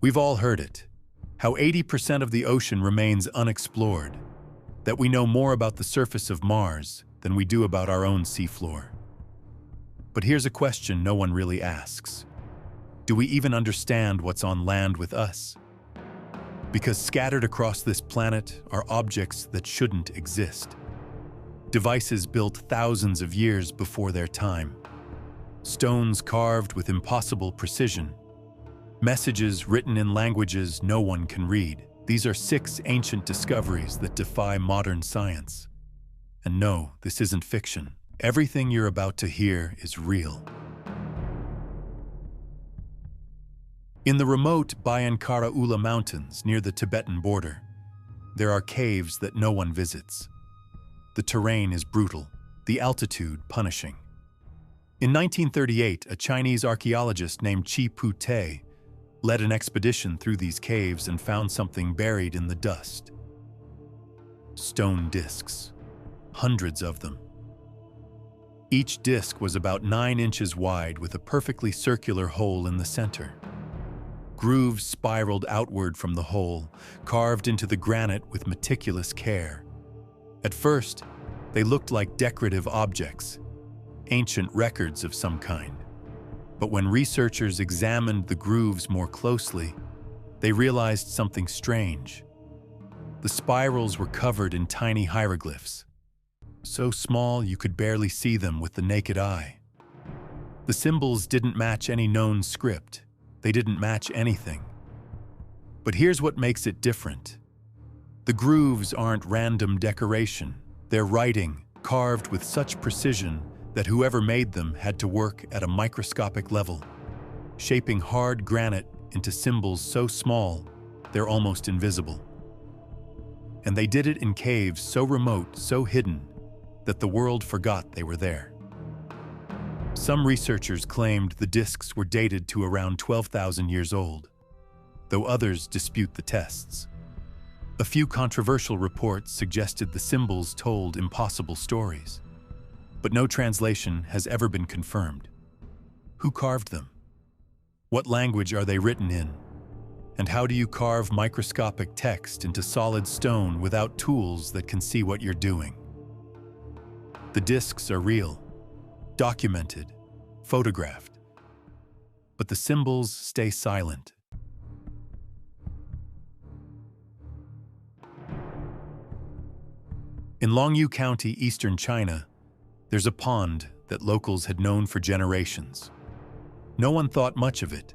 We've all heard it, how 80% of the ocean remains unexplored, that we know more about the surface of Mars than we do about our own seafloor. But here's a question no one really asks. Do we even understand what's on land with us? Because scattered across this planet are objects that shouldn't exist. Devices built thousands of years before their time. Stones carved with impossible precision. Messages written in languages no one can read. These are 6 ancient discoveries that defy modern science. And no, this isn't fiction. Everything you're about to hear is real. In the remote Bayankara Ula Mountains near the Tibetan border, there are caves that no one visits. The terrain is brutal, the altitude punishing. In 1938, a Chinese archaeologist named Chi Pu Te led an expedition through these caves and found something buried in the dust. Stone discs, hundreds of them. Each disc was about 9 inches wide with a perfectly circular hole in the center. Grooves spiraled outward from the hole, carved into the granite with meticulous care. At first, they looked like decorative objects, ancient records of some kind. But when researchers examined the grooves more closely, they realized something strange. The spirals were covered in tiny hieroglyphs, so small you could barely see them with the naked eye. The symbols didn't match any known script. They didn't match anything. But here's what makes it different. The grooves aren't random decoration. They're writing, carved with such precision that whoever made them had to work at a microscopic level, shaping hard granite into symbols so small they're almost invisible. And they did it in caves so remote, so hidden, that the world forgot they were there. Some researchers claimed the discs were dated to around 12,000 years old, though others dispute the tests. A few controversial reports suggested the symbols told impossible stories, but no translation has ever been confirmed. Who carved them? What language are they written in? And how do you carve microscopic text into solid stone without tools that can see what you're doing? The discs are real, documented, photographed, but the symbols stay silent. In Longyou County, eastern China, there's a pond that locals had known for generations. No one thought much of it,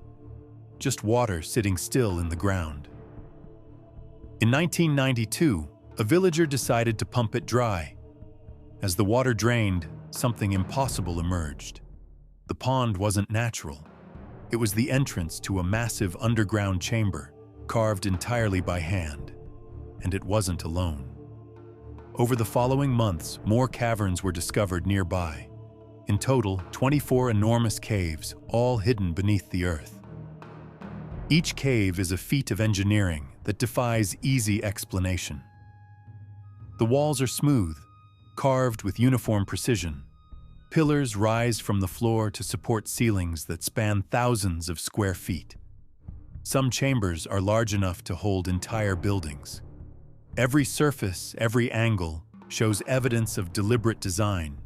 just water sitting still in the ground. In 1992, a villager decided to pump it dry. As the water drained, something impossible emerged. The pond wasn't natural. It was the entrance to a massive underground chamber, carved entirely by hand. And it wasn't alone. Over the following months, more caverns were discovered nearby. In total, 24 enormous caves, all hidden beneath the earth. Each cave is a feat of engineering that defies easy explanation. The walls are smooth, carved with uniform precision. Pillars rise from the floor to support ceilings that span thousands of square feet. Some chambers are large enough to hold entire buildings. Every surface, every angle, shows evidence of deliberate design.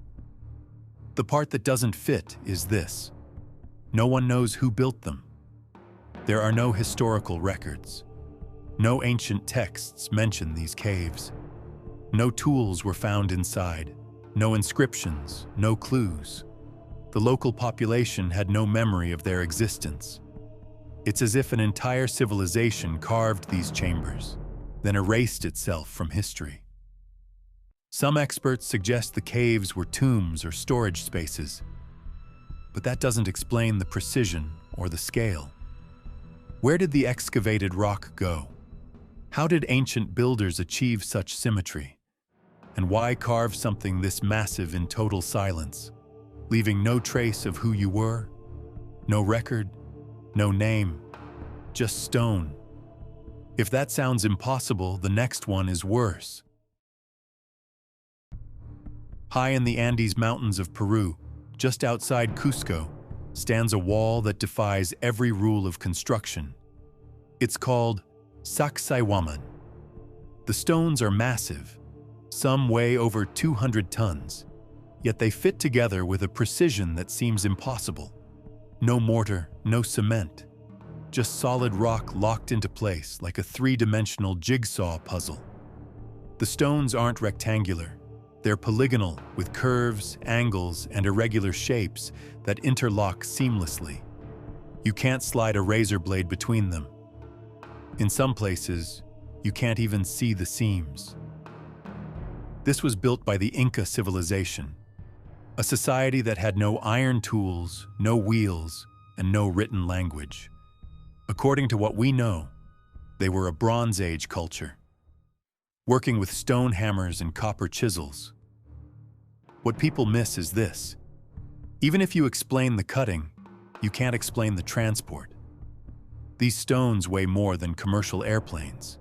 The part that doesn't fit is this: no one knows who built them. There are no historical records. No ancient texts mention these caves. No tools were found inside. No inscriptions, no clues. The local population had no memory of their existence. It's as if an entire civilization carved these chambers, then erased itself from history. Some experts suggest the caves were tombs or storage spaces, but that doesn't explain the precision or the scale. Where did the excavated rock go? How did ancient builders achieve such symmetry? And why carve something this massive in total silence, leaving no trace of who you were? No record, no name, just stone. If that sounds impossible, the next one is worse. High in the Andes Mountains of Peru, just outside Cusco, stands a wall that defies every rule of construction. It's called Saksaywaman. The stones are massive, some weigh over 200 tons, yet they fit together with a precision that seems impossible. No mortar, no cement, just solid rock locked into place like a three-dimensional jigsaw puzzle. The stones aren't rectangular. They're polygonal, with curves, angles, and irregular shapes that interlock seamlessly. You can't slide a razor blade between them. In some places, you can't even see the seams. This was built by the Inca civilization, a society that had no iron tools, no wheels, and no written language. According to what we know, they were a Bronze Age culture, working with stone hammers and copper chisels. What people miss is this: even if you explain the cutting, you can't explain the transport. These stones weigh more than commercial airplanes.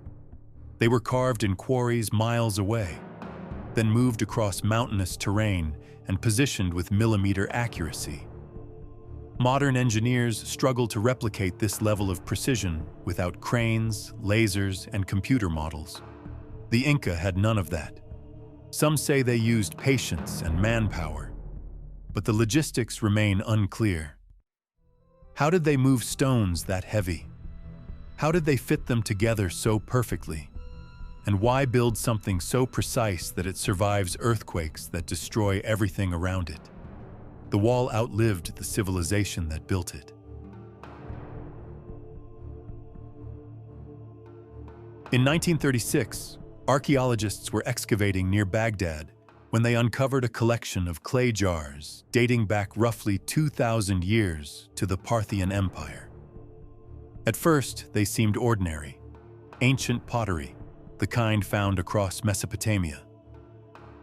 They were carved in quarries miles away, then moved across mountainous terrain and positioned with millimeter accuracy. Modern engineers struggle to replicate this level of precision without cranes, lasers, and computer models. The Inca had none of that. Some say they used patience and manpower, but the logistics remain unclear. How did they move stones that heavy? How did they fit them together so perfectly? And why build something so precise that it survives earthquakes that destroy everything around it? The wall outlived the civilization that built it. In 1936, archaeologists were excavating near Baghdad when they uncovered a collection of clay jars dating back roughly 2,000 years to the Parthian Empire. At first, they seemed ordinary, ancient pottery, the kind found across Mesopotamia.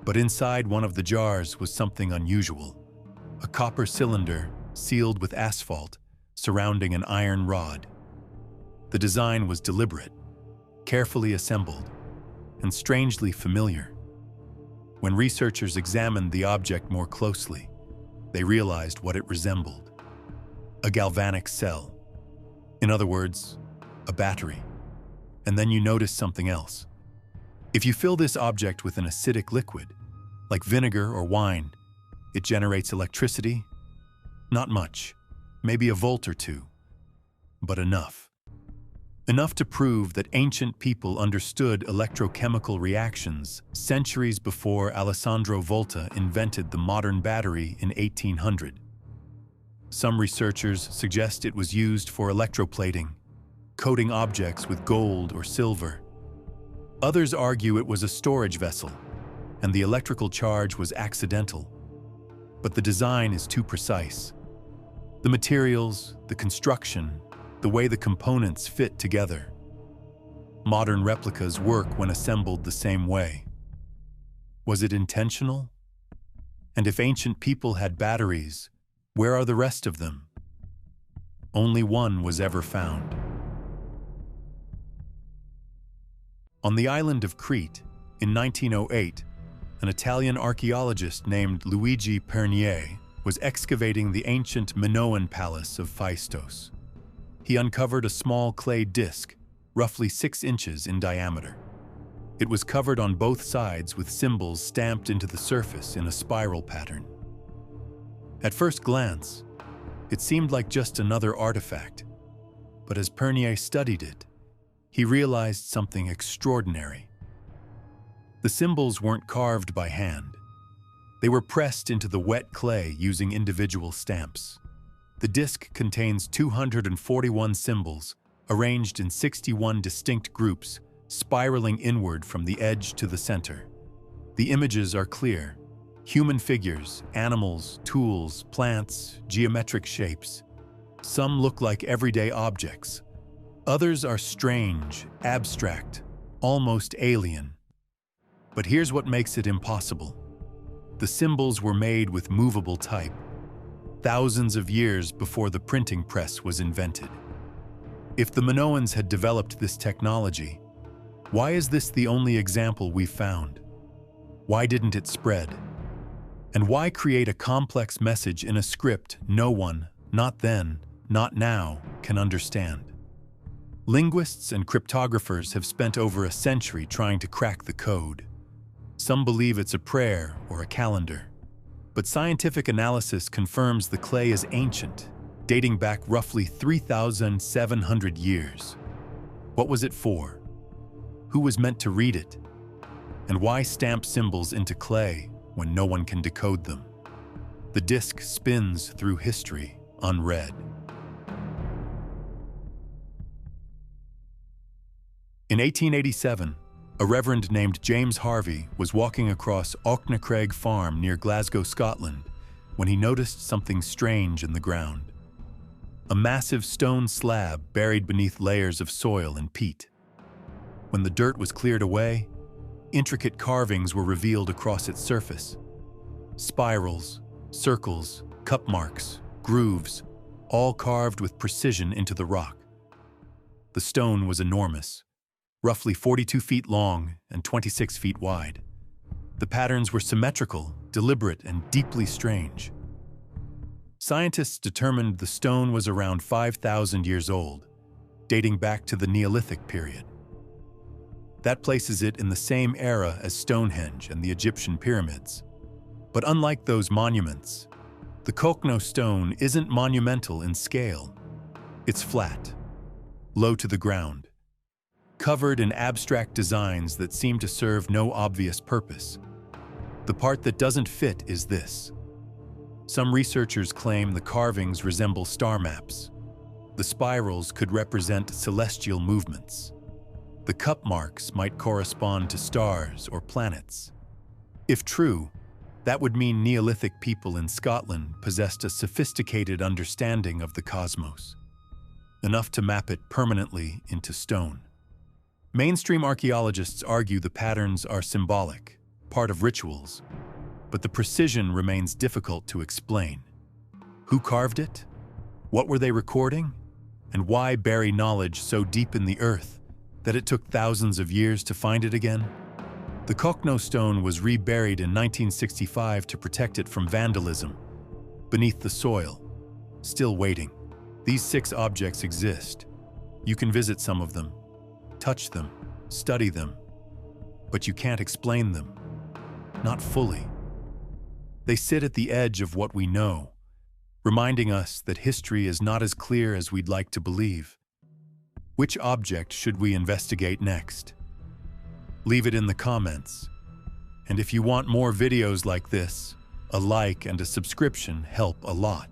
But inside one of the jars was something unusual: a copper cylinder sealed with asphalt surrounding an iron rod. The design was deliberate, carefully assembled, and strangely familiar. When researchers examined the object more closely, they realized what it resembled: a galvanic cell. In other words, a battery. And then you notice something else. If you fill this object with an acidic liquid, like vinegar or wine, it generates electricity. Not much, maybe a volt or two, but enough. Enough to prove that ancient people understood electrochemical reactions centuries before Alessandro Volta invented the modern battery in 1800. Some researchers suggest it was used for electroplating, coating objects with gold or silver. Others argue it was a storage vessel, and the electrical charge was accidental. But the design is too precise. The materials, the construction, the way the components fit together. Modern replicas work when assembled the same way. Was it intentional? And if ancient people had batteries, where are the rest of them? Only one was ever found. On the island of Crete, in 1908, an Italian archaeologist named Luigi Pernier was excavating the ancient Minoan palace of Phaistos. He uncovered a small clay disc, roughly 6 inches in diameter. It was covered on both sides with symbols stamped into the surface in a spiral pattern. At first glance, it seemed like just another artifact, but as Pernier studied it, he realized something extraordinary. The symbols weren't carved by hand. They were pressed into the wet clay using individual stamps. The disc contains 241 symbols, arranged in 61 distinct groups, spiraling inward from the edge to the center. The images are clear: human figures, animals, tools, plants, geometric shapes. Some look like everyday objects. Others are strange, abstract, almost alien. But here's what makes it impossible. The symbols were made with movable type, thousands of years before the printing press was invented. If the Minoans had developed this technology, why is this the only example we've found? Why didn't it spread? And why create a complex message in a script no one, not then, not now, can understand? Linguists and cryptographers have spent over a century trying to crack the code. Some believe it's a prayer or a calendar. But scientific analysis confirms the clay is ancient, dating back roughly 3,700 years. What was it for? Who was meant to read it? And why stamp symbols into clay when no one can decode them? The disc spins through history unread. In 1887, a reverend named James Harvey was walking across Auchnachaig Farm near Glasgow, Scotland, when he noticed something strange in the ground. A massive stone slab buried beneath layers of soil and peat. When the dirt was cleared away, intricate carvings were revealed across its surface. Spirals, circles, cup marks, grooves, all carved with precision into the rock. The stone was enormous, roughly 42 feet long and 26 feet wide. The patterns were symmetrical, deliberate, and deeply strange. Scientists determined the stone was around 5,000 years old, dating back to the Neolithic period. That places it in the same era as Stonehenge and the Egyptian pyramids. But unlike those monuments, the Cochno Stone isn't monumental in scale. It's flat, low to the ground, covered in abstract designs that seem to serve no obvious purpose. The part that doesn't fit is this. Some researchers claim the carvings resemble star maps. The spirals could represent celestial movements. The cup marks might correspond to stars or planets. If true, that would mean Neolithic people in Scotland possessed a sophisticated understanding of the cosmos, enough to map it permanently into stone. Mainstream archaeologists argue the patterns are symbolic, part of rituals, but the precision remains difficult to explain. Who carved it? What were they recording? And why bury knowledge so deep in the earth that it took thousands of years to find it again? The Cochno Stone was reburied in 1965 to protect it from vandalism, beneath the soil, still waiting. These 6 objects exist. You can visit some of them, touch them, study them, but you can't explain them. Not fully. They sit at the edge of what we know, reminding us that history is not as clear as we'd like to believe. Which object should we investigate next? Leave it in the comments. And if you want more videos like this, a like and a subscription help a lot.